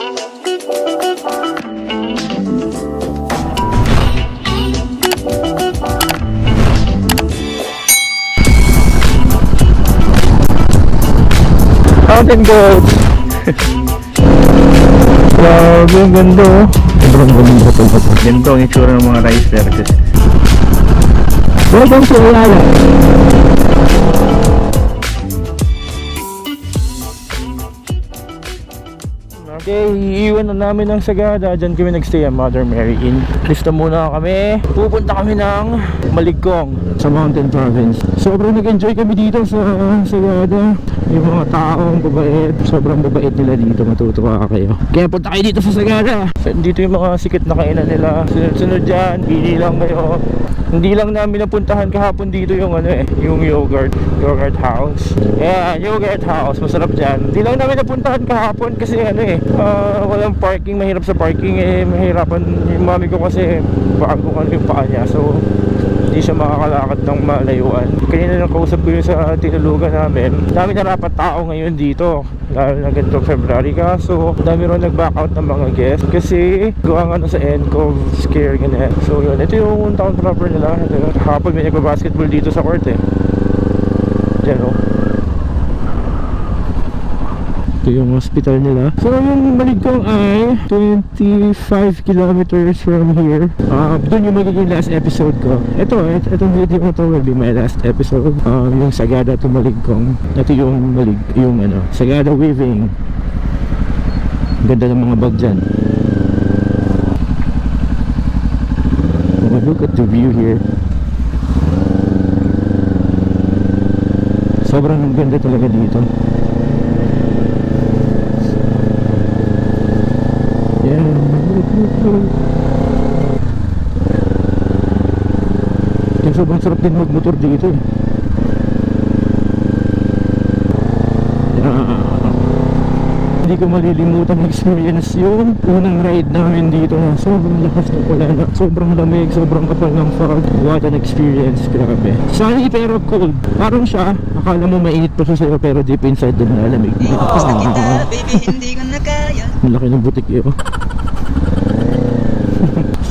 Mountain goats. Grabe, ang ganda oh. Sobrang ganda ito. Ganito ang itsura ng mga rice terraces. Welcome to Ayala. Okay, iiwan na namin ng Sagada. Diyan kami nagstay ang Mother Mary Inn. Lista muna kami. Pupunta kami ng Maligcong sa Mountain Province. Sobrang nag-enjoy kami dito sa Sagada. Yung mga taong babait, sobrang babait nila dito, matutuwa kayo. Kaya punta kayo dito sa Sagada. Dito yung mga sikat na kainan nila. Sunod-sunod dyan, pili lang kayo. Hindi lang namin napuntahan kahapon dito yung yung yogurt house. Yeah, yogurt house, masarap dyan. Hindi lang namin napuntahan kahapon kasi walang parking, mahirap sa parking mahirapan yung mami ko kasi bago yung paa niya. So hindi siya makakalakad ng malayuan. Kanina nang kausap ko yun sa tinulugan namin. Dami na rapat tao ngayon dito, lalo na ganito February ka. So dami rin nag-back out ng mga guests kasi gawa nga sa Encov scare ganyan. So yun, ito yung town proper nila. Hapon may nagbabasketball dito sa court Diyan ito yung hospital nila. So yung Maligcong ay 25 kilometers from here. Doon yung magiging last episode ko. Itong video na to will be my last episode. Yung Sagada to Maligcong. Ito yung Sagada weaving. Ganda ng mga bag dyan. Look at the view here. Sobrang ganda talaga dito. Yung sobrang sarap din magmotor dito Hindi ko malilimutan ang experience yung unang ride namin dito na sobrang lakas ng ulan, sobrang lamig, sobrang kapal ng fog. What an experience, grabe. Sunny pero cold. Parang siya, akala mo mainit pa siya sa'yo pero deep inside doon nalamig. Gusto kita, baby, hindi ko na kaya. Ang laki ng butik yun.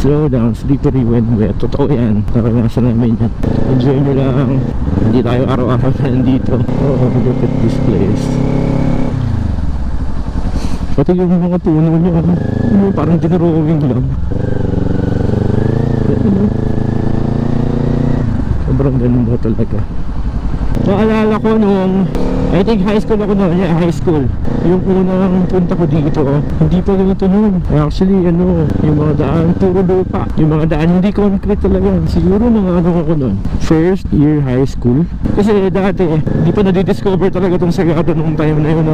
Slow down, slippery when wet. Totoo yan, naranasan namin yan. Enjoy nyo lang. Hindi tayo araw-araw na nandito. Oh, look at this place. Pati yung mga puno nyo parang dinrawing lang. Sobrang ganda talaga. Naalala ko nung I think high school ako noon, high school. Yung unang punta ko dito, hindi pa ganito noon. Actually, yung mga daan, puro lupa. Yung mga daan, hindi concrete talaga. Siguro mga ako noon, first year high school. Kasi dati, hindi pa nadidiscover talaga itong Sagada nung time na yun.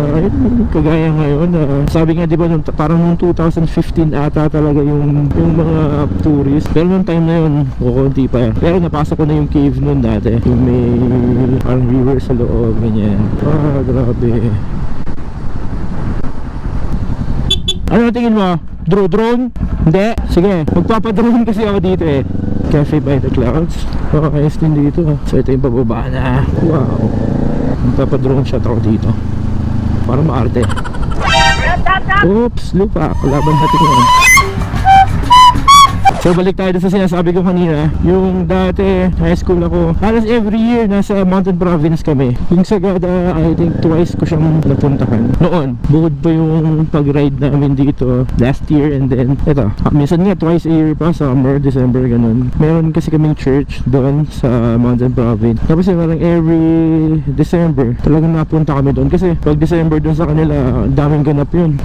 Kagaya ngayon, sabi nga diba, parang nung 2015 ata talaga yung mga tourists. Pero nung time na yun, kukunti pa yan. Pero napasok ko na yung cave noon dati. Yung may parang river sa loob, ganyan. Grabe. Ano tingin mo? Drone? Hindi? Sige, magpapadrone kasi ako dito Cafe by the Clouds. Ayos din dito So ito yung pababa na. Wow. Magpapadrone shot ako dito para maarte. Oops, lupa. Kalaban natin yun. So balik tayo sa sinasabi ko kanina. Yung dati high school ako, halos every year nasa Mountain Province kami. Yung Sagada, I think twice ko siyang napuntahan noon. Bukod pa yung pag-ride namin dito last year, and then ito, minsan nga twice a year pa, summer, December, ganun. Meron kasi kaming church doon sa Mountain Province. Tapos parang every December talagang napunta kami doon kasi pag December doon sa kanila, daming ganap yun.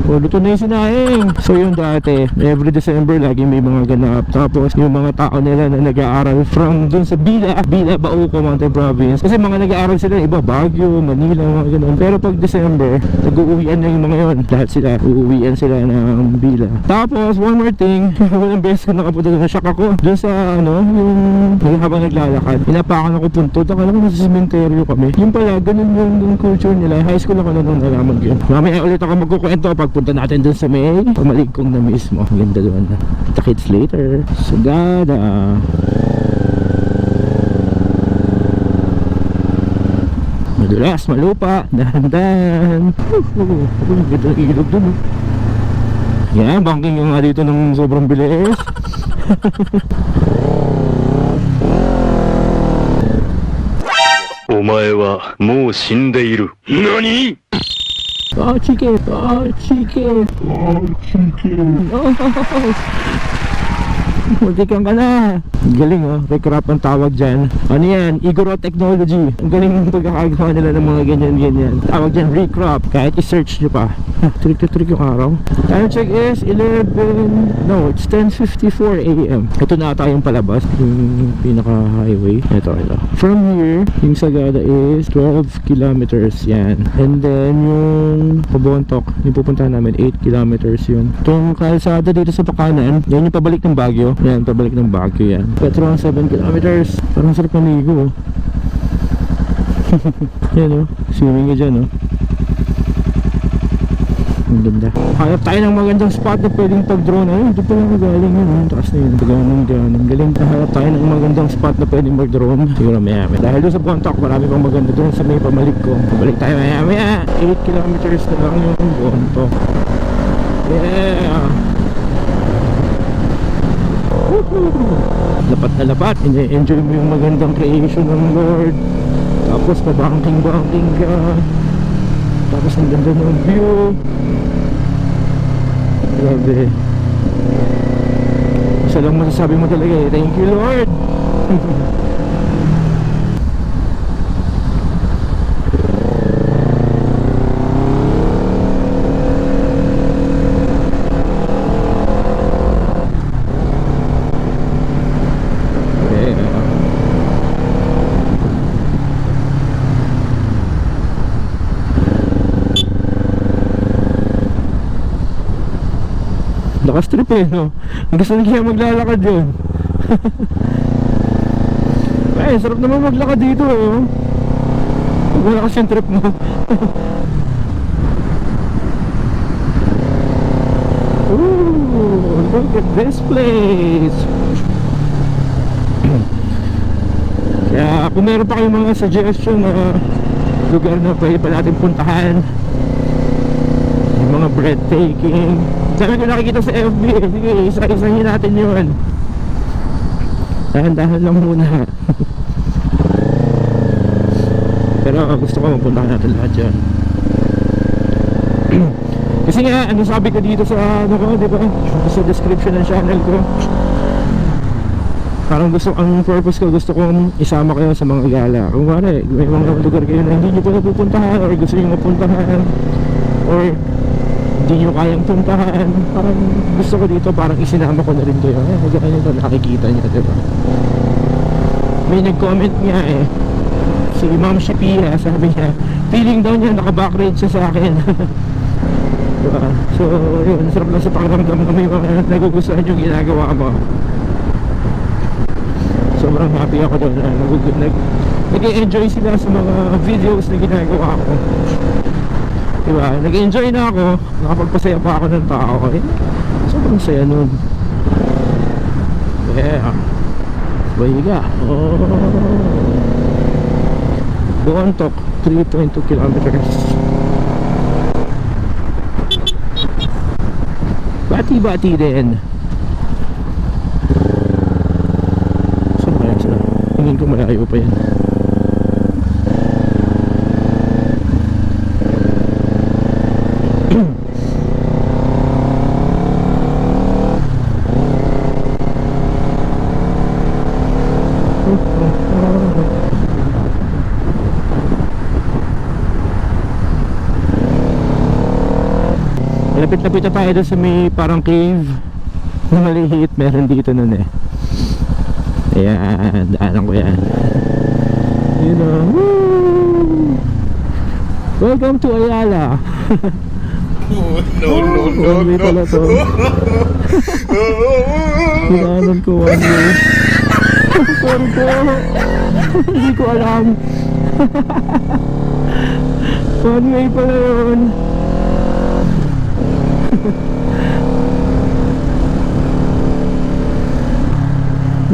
Luto na yung sinaing. So yung dati, every December lagi may mga ganap. Tapos yung mga tao nila na nag-aaral from dun sa Bila, Bauco, Mountain Province. Kasi mga nag-aaral sila, iba Baguio, Manila, mga ganun. Pero pag December, nag-uuwian na yung mga yun. Lahat sila, uuwian sila ng Bila. Tapos, one more thing, walang beses ko nakapunta doon. Shock ako. Dun sa, yung habang naglalakad, inapakan ako puntod. Akala ko nasa sementeryo kami. Yung pala, ganun yung culture nila. High school ako na nung nalaman ko yun. Mamaya ulit ako magkukwento pagpunta natin dun sa may Maligcong na mismo. Ganda doon. The kids later. Sagada. Madulas, malupa, dahan-dahan. Ganda ng ilog dun Yan, banking yung nga dito ng sobrang bilis. お前はもう死んでいる。何？ Oh, chicken! Oh, chicken! Oh, chicken! Oh! Multikan ka na! Galing oh, recrap ang tawag dyan. Ano yan? Igoro Technology. Ang galing ng pagkakagawa nila ng mga ganyan-ganyan. Tawag dyan, recrop. Kahit i-search nyo pa. Trick to trick yung araw. Time check is 11... No, it's 10:54 a.m. Ito na ata yung palabas. Yung pinaka-highway. Ito. From here, yung Sagada is 12 kilometers. Yan. And then yung Pabontok, yung pupuntahan namin, 8 kilometers yun. Itong kalsada dito sa Pakanan, yan yung pabalik ng Baguio. Yan, pabalik ng Baguio yan. Petron 7 kilometers. Parang sarap maligo oh. Yan oh, swimming ka dyan oh. Ang ganda. Hanap tayo ng magandang spot na pwedeng pag-drone. Ay, ito pala magaling yun oh. Taas na yun, ganun. Galing. Hanap tayo ng magandang spot na pwedeng mag-drone. Siguro maya. Dahil doon sa Bontoc, marami pang maganda doon sa may pamalik ko. Pabalik tayo maya. 8 kilometers na lang yung Bontoc. Yeah. Lapat na lapat, enjoy mo yung magandang creation ng Lord. Tapos pabanking ka. Tapos ang ganda ng view. Grabe. Isa lang masasabi mo talaga eh, thank you Lord. Lakas trip eh, no? Ang gusto na kaya maglalakad yun. Eh, sarap naman maglakad dito eh, oh. Wala kasi yung trip mo. Ooh, look at this place. Kaya kung meron pa kayong mga suggestion na lugar na pwede pa natin puntahan, yung mga breathtaking, sabi ko nakikita sa FB, sige, isa-isahin natin yun. Dahan-dahan lang muna. Pero gusto ko mapuntahan natin lahat yan. Kasi nga, ano sabi ko dito sa ano ko, di ba? Sa description ng channel ko, parang ang purpose ko, gusto kong isama kayo sa mga gala. Kung wala, may mga lugar kayo na hindi nyo pa napupuntahan, or gusto nyo mapuntahan, or hindi nyo kayang puntahan, parang gusto ko dito, parang isinama ko na rin kayo. Huwag kayo ito, nakikita nyo, diba? May nag-comment nga eh, si Ma'am Shipia, sabi niya, feeling daw niya naka-backrate siya sa akin. Diba? So yun, sarap lang sa pakiramdam na may mga nagugustuhan yung ginagawa mo. Sobrang happy ako doon na nag-enjoy sila sa mga videos na ginagawa ko. Diba? Nag-enjoy na ako, nakapagpasaya pa ako ng tao eh. Sobrang saya nun. Yeah. Bahiga. Oh. Bontoc, 3.2 kilometers. Bati-bati din. Saan kaya sila? Tingin ko malayo pa yan. Lapit-lapit na tayo doon sa may parang cave na maliit, meron dito nun eh. Ayan, daanan ko yan. You know, woo! Welcome to Ayala. One way pala to. Dinaanan ko one way. Sorry po. Hindi ko alam. One way pala yun.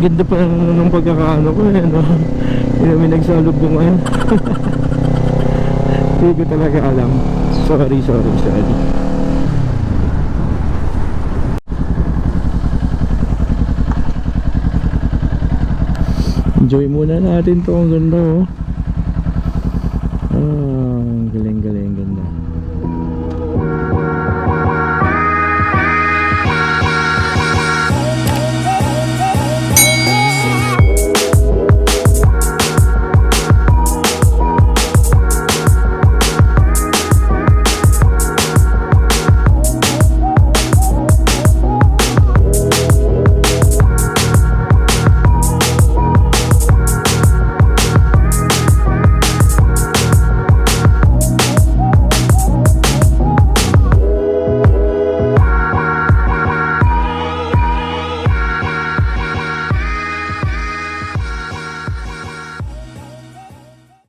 Ganda pa ng pagkakaano ko eh, no? Hindi namin nagsalubungan. Hindi ko talaga alam. Sorry. Enjoy muna natin to. Ang ganda oh.